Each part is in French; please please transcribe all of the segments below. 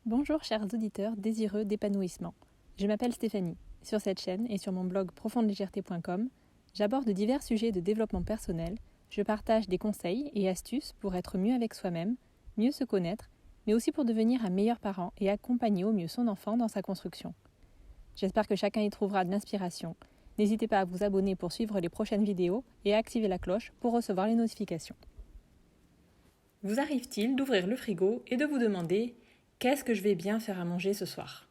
Bonjour chers auditeurs désireux d'épanouissement. Je m'appelle Stéphanie. Sur cette chaîne et sur mon blog profondelégèreté.com, j'aborde divers sujets de développement personnel, je partage des conseils et astuces pour être mieux avec soi-même, mieux se connaître, mais aussi pour devenir un meilleur parent et accompagner au mieux son enfant dans sa construction. J'espère que chacun y trouvera de l'inspiration. N'hésitez pas à vous abonner pour suivre les prochaines vidéos et à activer la cloche pour recevoir les notifications. Vous arrive-t-il d'ouvrir le frigo et de vous demander « Qu'est-ce que je vais bien faire à manger ce soir ?»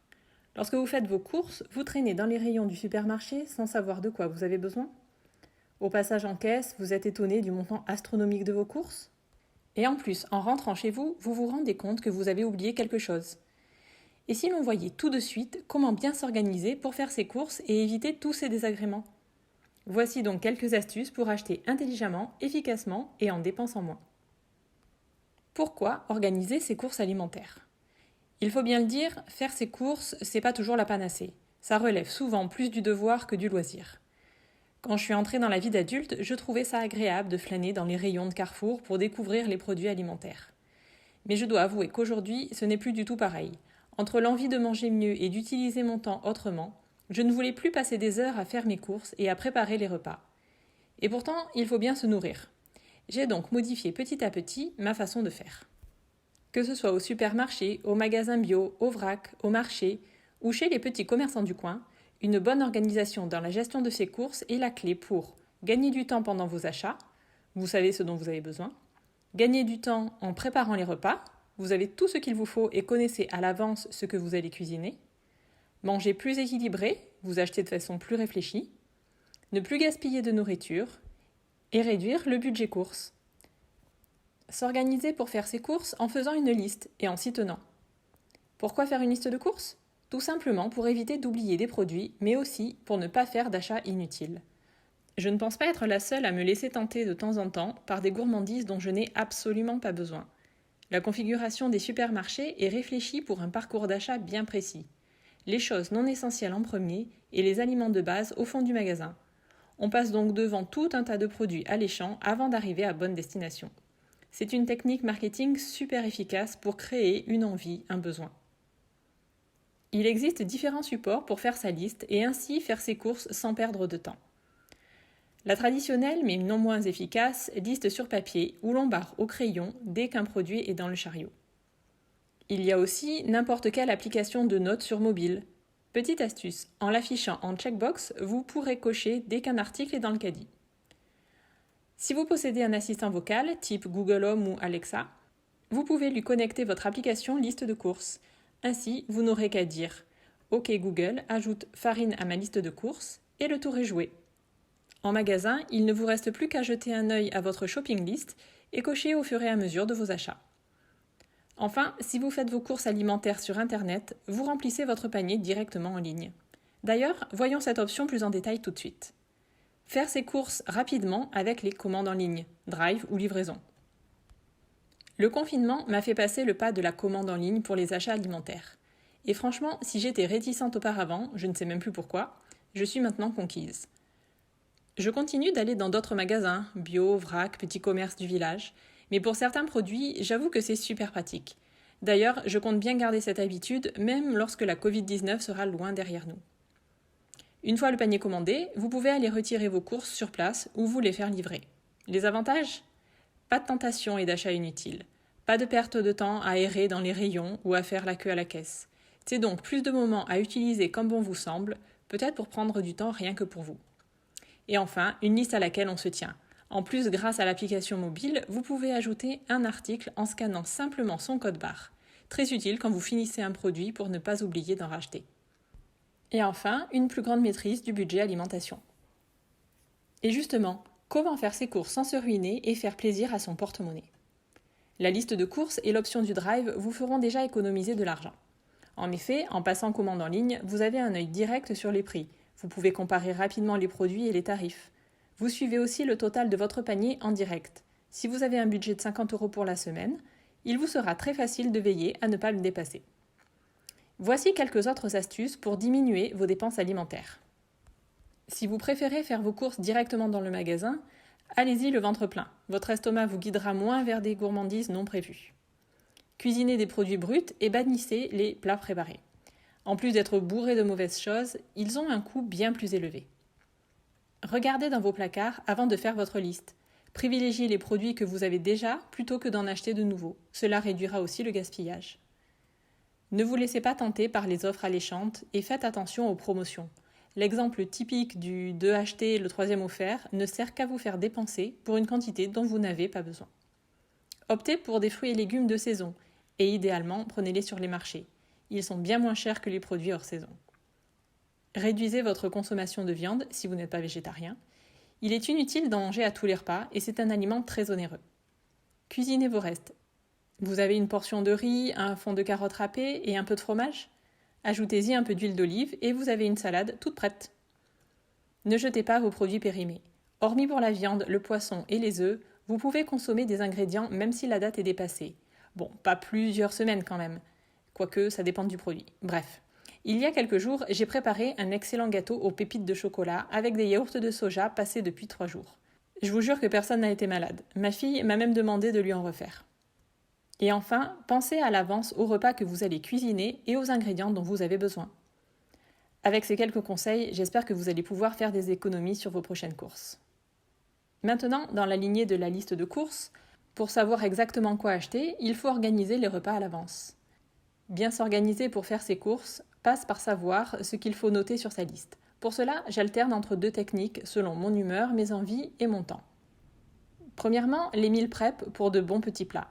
Lorsque vous faites vos courses, vous traînez dans les rayons du supermarché sans savoir de quoi vous avez besoin. Au passage en caisse, vous êtes étonné du montant astronomique de vos courses. Et en plus, en rentrant chez vous, vous vous rendez compte que vous avez oublié quelque chose. Et si l'on voyait tout de suite comment bien s'organiser pour faire ses courses et éviter tous ces désagréments ? Voici donc quelques astuces pour acheter intelligemment, efficacement et en dépensant moins. Pourquoi organiser ses courses alimentaires ? Il faut bien le dire, faire ses courses, c'est pas toujours la panacée. Ça relève souvent plus du devoir que du loisir. Quand je suis entrée dans la vie d'adulte, je trouvais ça agréable de flâner dans les rayons de Carrefour pour découvrir les produits alimentaires. Mais je dois avouer qu'aujourd'hui, ce n'est plus du tout pareil. Entre l'envie de manger mieux et d'utiliser mon temps autrement, je ne voulais plus passer des heures à faire mes courses et à préparer les repas. Et pourtant, il faut bien se nourrir. J'ai donc modifié petit à petit ma façon de faire. Que ce soit au supermarché, au magasin bio, au vrac, au marché ou chez les petits commerçants du coin, une bonne organisation dans la gestion de ses courses est la clé pour gagner du temps pendant vos achats, vous savez ce dont vous avez besoin, gagner du temps en préparant les repas, vous avez tout ce qu'il vous faut et connaissez à l'avance ce que vous allez cuisiner, manger plus équilibré, vous achetez de façon plus réfléchie, ne plus gaspiller de nourriture et réduire le budget courses. S'organiser pour faire ses courses en faisant une liste et en s'y tenant. Pourquoi faire une liste de courses ? Tout simplement pour éviter d'oublier des produits, mais aussi pour ne pas faire d'achats inutiles. Je ne pense pas être la seule à me laisser tenter de temps en temps par des gourmandises dont je n'ai absolument pas besoin. La configuration des supermarchés est réfléchie pour un parcours d'achat bien précis. Les choses non essentielles en premier et les aliments de base au fond du magasin. On passe donc devant tout un tas de produits alléchants avant d'arriver à bonne destination. C'est une technique marketing super efficace pour créer une envie, un besoin. Il existe différents supports pour faire sa liste et ainsi faire ses courses sans perdre de temps. La traditionnelle, mais non moins efficace, liste sur papier où l'on barre au crayon dès qu'un produit est dans le chariot. Il y a aussi n'importe quelle application de notes sur mobile. Petite astuce, en l'affichant en checkbox, vous pourrez cocher dès qu'un article est dans le caddie. Si vous possédez un assistant vocal, type Google Home ou Alexa, vous pouvez lui connecter votre application liste de courses. Ainsi, vous n'aurez qu'à dire « Ok Google, ajoute farine à ma liste de courses » et le tour est joué. En magasin, il ne vous reste plus qu'à jeter un œil à votre shopping list et cocher au fur et à mesure de vos achats. Enfin, si vous faites vos courses alimentaires sur Internet, vous remplissez votre panier directement en ligne. D'ailleurs, voyons cette option plus en détail tout de suite. Faire ses courses rapidement avec les commandes en ligne, Drive ou livraison. Le confinement m'a fait passer le pas de la commande en ligne pour les achats alimentaires. Et franchement, si j'étais réticente auparavant, je ne sais même plus pourquoi, je suis maintenant conquise. Je continue d'aller dans d'autres magasins, bio, vrac, petits commerces du village, mais pour certains produits, j'avoue que c'est super pratique. D'ailleurs, je compte bien garder cette habitude, même lorsque la Covid-19 sera loin derrière nous. Une fois le panier commandé, vous pouvez aller retirer vos courses sur place ou vous les faire livrer. Les avantages ? Pas de tentation et d'achat inutile. Pas de perte de temps à errer dans les rayons ou à faire la queue à la caisse. C'est donc plus de moments à utiliser comme bon vous semble, peut-être pour prendre du temps rien que pour vous. Et enfin, une liste à laquelle on se tient. En plus, grâce à l'application mobile, vous pouvez ajouter un article en scannant simplement son code barre. Très utile quand vous finissez un produit pour ne pas oublier d'en racheter. Et enfin, une plus grande maîtrise du budget alimentation. Et justement, comment faire ses courses sans se ruiner et faire plaisir à son porte-monnaie ? La liste de courses et l'option du Drive vous feront déjà économiser de l'argent. En effet, en passant commande en ligne, vous avez un œil direct sur les prix. Vous pouvez comparer rapidement les produits et les tarifs. Vous suivez aussi le total de votre panier en direct. Si vous avez un budget de 50 € pour la semaine, il vous sera très facile de veiller à ne pas le dépasser. Voici quelques autres astuces pour diminuer vos dépenses alimentaires. Si vous préférez faire vos courses directement dans le magasin, allez-y le ventre plein. Votre estomac vous guidera moins vers des gourmandises non prévues. Cuisinez des produits bruts et bannissez les plats préparés. En plus d'être bourrés de mauvaises choses, ils ont un coût bien plus élevé. Regardez dans vos placards avant de faire votre liste. Privilégiez les produits que vous avez déjà plutôt que d'en acheter de nouveaux. Cela réduira aussi le gaspillage. Ne vous laissez pas tenter par les offres alléchantes et faites attention aux promotions. L'exemple typique du 2 achetés, le 3e offert ne sert qu'à vous faire dépenser pour une quantité dont vous n'avez pas besoin. Optez pour des fruits et légumes de saison et idéalement prenez-les sur les marchés. Ils sont bien moins chers que les produits hors saison. Réduisez votre consommation de viande si vous n'êtes pas végétarien. Il est inutile d'en manger à tous les repas et c'est un aliment très onéreux. Cuisinez vos restes. Vous avez une portion de riz, un fond de carottes râpées et un peu de fromage ? Ajoutez-y un peu d'huile d'olive et vous avez une salade toute prête. Ne jetez pas vos produits périmés. Hormis pour la viande, le poisson et les œufs, vous pouvez consommer des ingrédients même si la date est dépassée. Bon, pas plusieurs semaines quand même, quoique ça dépend du produit. Bref, il y a quelques jours, j'ai préparé un excellent gâteau aux pépites de chocolat avec des yaourts de soja passés depuis 3 jours. Je vous jure que personne n'a été malade. Ma fille m'a même demandé de lui en refaire. Et enfin, pensez à l'avance au repas que vous allez cuisiner et aux ingrédients dont vous avez besoin. Avec ces quelques conseils, j'espère que vous allez pouvoir faire des économies sur vos prochaines courses. Maintenant, dans la lignée de la liste de courses, pour savoir exactement quoi acheter, il faut organiser les repas à l'avance. Bien s'organiser pour faire ses courses passe par savoir ce qu'il faut noter sur sa liste. Pour cela, j'alterne entre 2 techniques selon mon humeur, mes envies et mon temps. Premièrement, les meal prep pour de bons petits plats.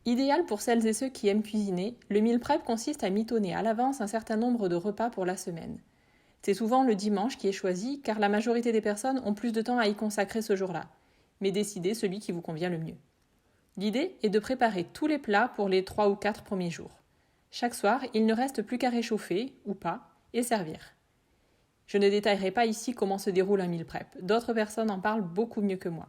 Idéal pour celles et ceux qui aiment cuisiner, le meal prep consiste à mitonner à l'avance un certain nombre de repas pour la semaine. C'est souvent le dimanche qui est choisi car la majorité des personnes ont plus de temps à y consacrer ce jour-là. Mais décidez celui qui vous convient le mieux. L'idée est de préparer tous les plats pour les 3 ou 4 premiers jours. Chaque soir, il ne reste plus qu'à réchauffer, ou pas, et servir. Je ne détaillerai pas ici comment se déroule un meal prep. D'autres personnes en parlent beaucoup mieux que moi.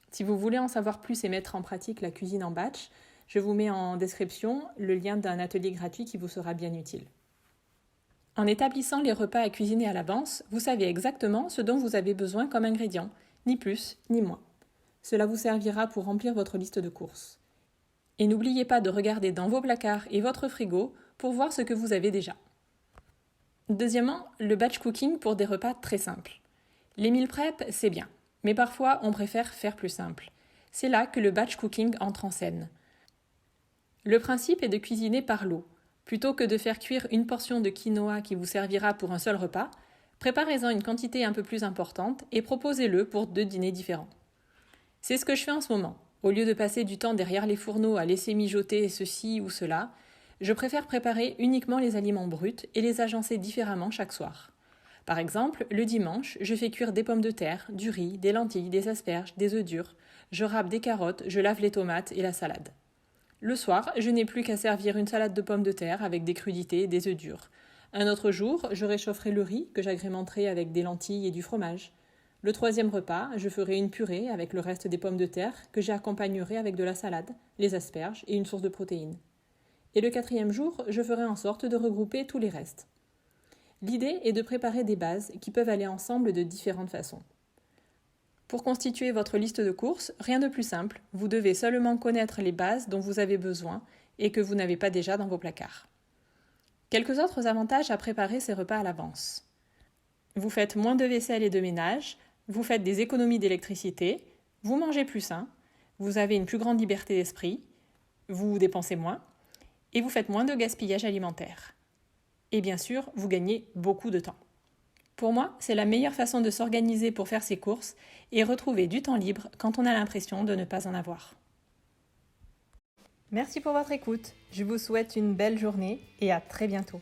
Si vous voulez en savoir plus et mettre en pratique la cuisine en batch, je vous mets en description le lien d'un atelier gratuit qui vous sera bien utile. En établissant les repas à cuisiner à l'avance, vous savez exactement ce dont vous avez besoin comme ingrédients, ni plus ni moins. Cela vous servira pour remplir votre liste de courses. Et n'oubliez pas de regarder dans vos placards et votre frigo pour voir ce que vous avez déjà. Deuxièmement, le batch cooking pour des repas très simples. Les meal prep, c'est bien, mais parfois on préfère faire plus simple. C'est là que le batch cooking entre en scène. Le principe est de cuisiner par lot. Plutôt que de faire cuire une portion de quinoa qui vous servira pour un seul repas, préparez-en une quantité un peu plus importante et proposez-le pour 2 dîners différents. C'est ce que je fais en ce moment. Au lieu de passer du temps derrière les fourneaux à laisser mijoter ceci ou cela, je préfère préparer uniquement les aliments bruts et les agencer différemment chaque soir. Par exemple, le dimanche, je fais cuire des pommes de terre, du riz, des lentilles, des asperges, des œufs durs, je râpe des carottes, je lave les tomates et la salade. Le soir, je n'ai plus qu'à servir une salade de pommes de terre avec des crudités et des œufs durs. Un autre jour, je réchaufferai le riz que j'agrémenterai avec des lentilles et du fromage. Le 3e repas, je ferai une purée avec le reste des pommes de terre que j'accompagnerai avec de la salade, les asperges et une source de protéines. Et le 4e jour, je ferai en sorte de regrouper tous les restes. L'idée est de préparer des bases qui peuvent aller ensemble de différentes façons. Pour constituer votre liste de courses, rien de plus simple, vous devez seulement connaître les bases dont vous avez besoin et que vous n'avez pas déjà dans vos placards. Quelques autres avantages à préparer ces repas à l'avance. Vous faites moins de vaisselle et de ménage, vous faites des économies d'électricité, vous mangez plus sain, vous avez une plus grande liberté d'esprit, vous dépensez moins et vous faites moins de gaspillage alimentaire. Et bien sûr, vous gagnez beaucoup de temps. Pour moi, c'est la meilleure façon de s'organiser pour faire ses courses et retrouver du temps libre quand on a l'impression de ne pas en avoir. Merci pour votre écoute. Je vous souhaite une belle journée et à très bientôt.